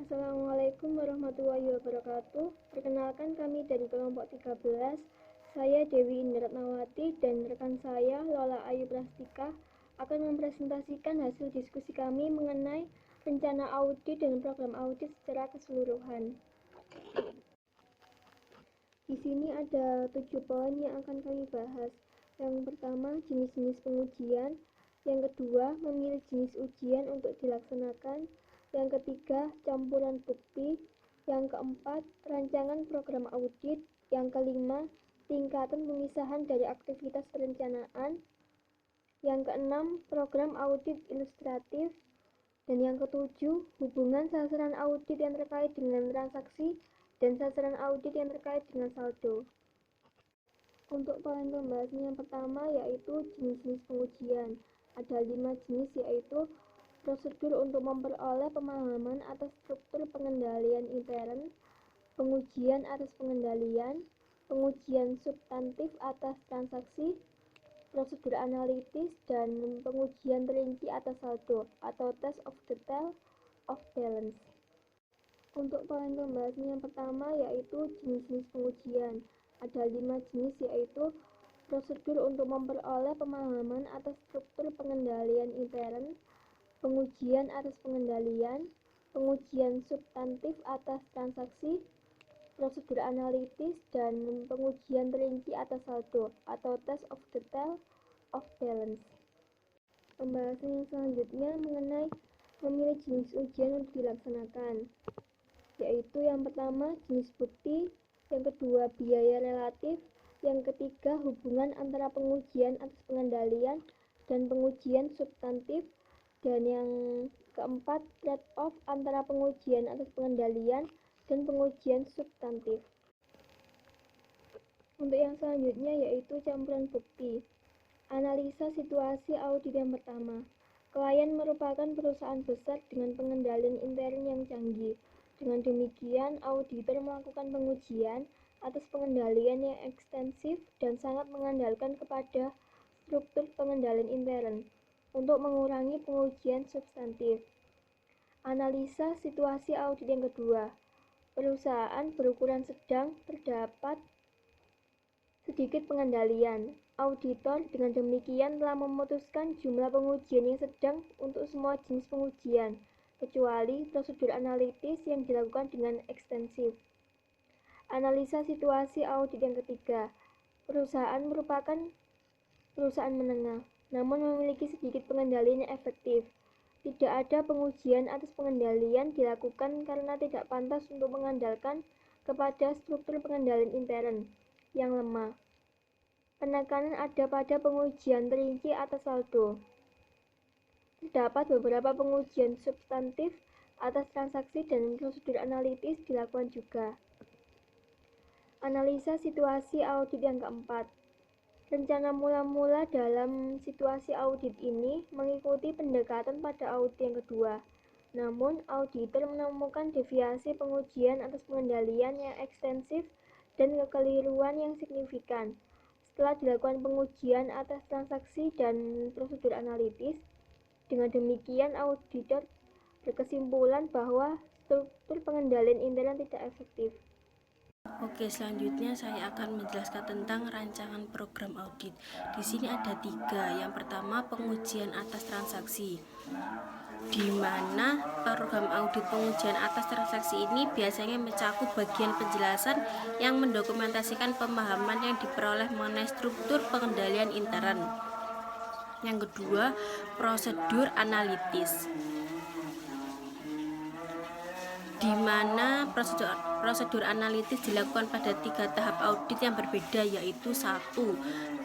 Assalamualaikum warahmatullahi wabarakatuh. Perkenalkan kami dari kelompok 13. Saya Dewi Indratnawati dan rekan saya Lola Ayu Prastika akan mempresentasikan hasil diskusi kami mengenai rencana audit dan program audit secara keseluruhan. Di sini ada 7 poin yang akan kami bahas. Yang pertama, jenis-jenis pengujian. Yang kedua, memilih jenis ujian untuk dilaksanakan. Yang ketiga, campuran bukti. Yang keempat, rancangan program audit. Yang kelima, tingkatan pemisahan dari aktivitas perencanaan. Yang keenam, program audit ilustratif. Dan yang ketujuh, hubungan sasaran audit yang terkait dengan transaksi dan sasaran audit yang terkait dengan saldo. Untuk poin pembahasan yang pertama yaitu jenis-jenis pengujian. Ada 5 jenis yaitu prosedur untuk memperoleh pemahaman atas struktur pengendalian intern, pengujian atas pengendalian, pengujian substantif atas transaksi, prosedur analitis, dan pengujian terinci atas saldo atau test of detail of balance. Untuk poin pembahasan yang pertama yaitu jenis-jenis pengujian. Ada 5 jenis yaitu prosedur untuk memperoleh pemahaman atas struktur pengendalian intern, pengujian atas pengendalian, pengujian substantif atas transaksi, prosedur analitis, dan pengujian terinci atas saldo atau test of detail of balance. Pembahasan yang selanjutnya mengenai memilih jenis ujian untuk dilaksanakan, yaitu yang pertama jenis bukti, yang kedua biaya relatif, yang ketiga hubungan antara pengujian atas pengendalian dan pengujian substantif, dan yang keempat trade-off antara pengujian atas pengendalian dan pengujian substantif. Untuk yang selanjutnya yaitu campuran bukti. Analisa situasi audit yang pertama. Klien merupakan perusahaan besar dengan pengendalian intern yang canggih. Dengan demikian, auditor melakukan pengujian atas pengendalian yang ekstensif dan sangat mengandalkan kepada struktur pengendalian intern untuk mengurangi pengujian substantif. Analisa situasi audit yang kedua. Perusahaan berukuran sedang, terdapat sedikit pengendalian. Auditor dengan demikian telah memutuskan jumlah pengujian yang sedang untuk semua jenis pengujian, kecuali prosedur analitis yang dilakukan dengan ekstensif. Analisa situasi audit yang ketiga. Perusahaan merupakan perusahaan menengah, namun memiliki sedikit pengendalian yang efektif. Tidak ada pengujian atas pengendalian dilakukan karena tidak pantas untuk mengandalkan kepada struktur pengendalian intern yang lemah. Penekanan ada pada pengujian terinci atas saldo. Terdapat beberapa pengujian substantif atas transaksi dan prosedur analitis dilakukan juga. Analisa situasi audit yang keempat. Rencana mula-mula dalam situasi audit ini mengikuti pendekatan pada audit yang kedua. Namun, auditor menemukan deviasi pengujian atas pengendalian yang ekstensif dan kekeliruan yang signifikan. Setelah dilakukan pengujian atas transaksi dan prosedur analitis, dengan demikian auditor berkesimpulan bahwa struktur pengendalian intern tidak efektif. Oke, selanjutnya saya akan menjelaskan tentang rancangan program audit. Di sini ada 3. Yang pertama, pengujian atas transaksi, di mana program audit pengujian atas transaksi ini biasanya mencakup bagian penjelasan yang mendokumentasikan pemahaman yang diperoleh mengenai struktur pengendalian intern. Yang kedua, prosedur analitis, di mana prosedur analitis dilakukan pada 3 tahap audit yang berbeda, yaitu 1.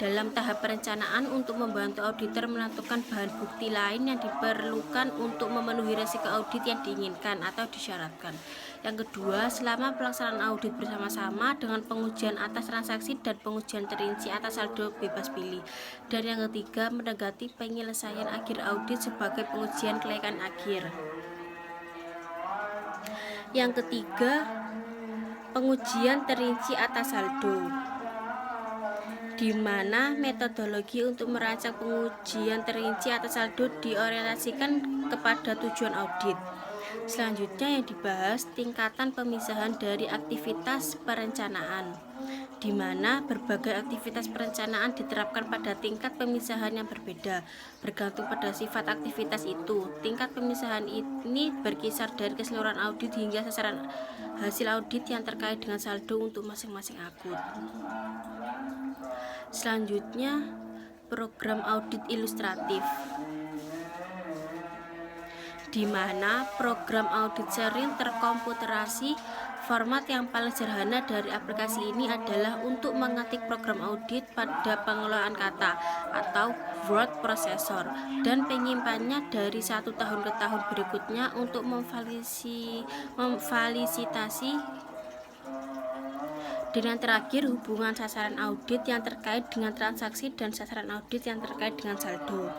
Dalam tahap perencanaan untuk membantu auditor menentukan bahan bukti lain yang diperlukan untuk memenuhi resiko audit yang diinginkan atau disyaratkan. Yang kedua, selama pelaksanaan audit bersama-sama dengan pengujian atas transaksi dan pengujian terinci atas saldo bebas pilih. Dan yang ketiga, mendekati penyelesaian akhir audit sebagai pengujian kelayakan akhir. Yang ketiga, pengujian terinci atas saldo, di mana metodologi untuk merancang pengujian terinci atas saldo diorientasikan kepada tujuan audit. Selanjutnya yang dibahas tingkatan pemisahan dari aktivitas perencanaan, di mana berbagai aktivitas perencanaan diterapkan pada tingkat pemisahan yang berbeda, bergantung pada sifat aktivitas itu. Tingkat pemisahan ini berkisar dari keseluruhan audit hingga sasaran hasil audit yang terkait dengan saldo untuk masing-masing akun. Selanjutnya, program audit ilustratif, di mana program audit sering terkomputerasi. Format yang paling sederhana dari aplikasi ini adalah untuk mengetik program audit pada pengelolaan kata atau word processor dan penyimpannya dari 1 tahun ke tahun berikutnya untuk memvalidatasi. Dan yang terakhir, hubungan sasaran audit yang terkait dengan transaksi dan sasaran audit yang terkait dengan saldo,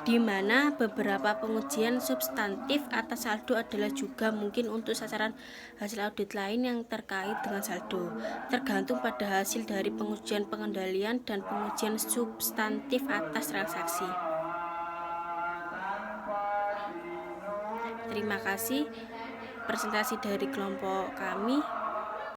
di mana beberapa pengujian substantif atas saldo adalah juga mungkin untuk sasaran hasil audit lain yang terkait dengan saldo, tergantung pada hasil dari pengujian pengendalian dan pengujian substantif atas transaksi. Terima kasih presentasi dari kelompok kami.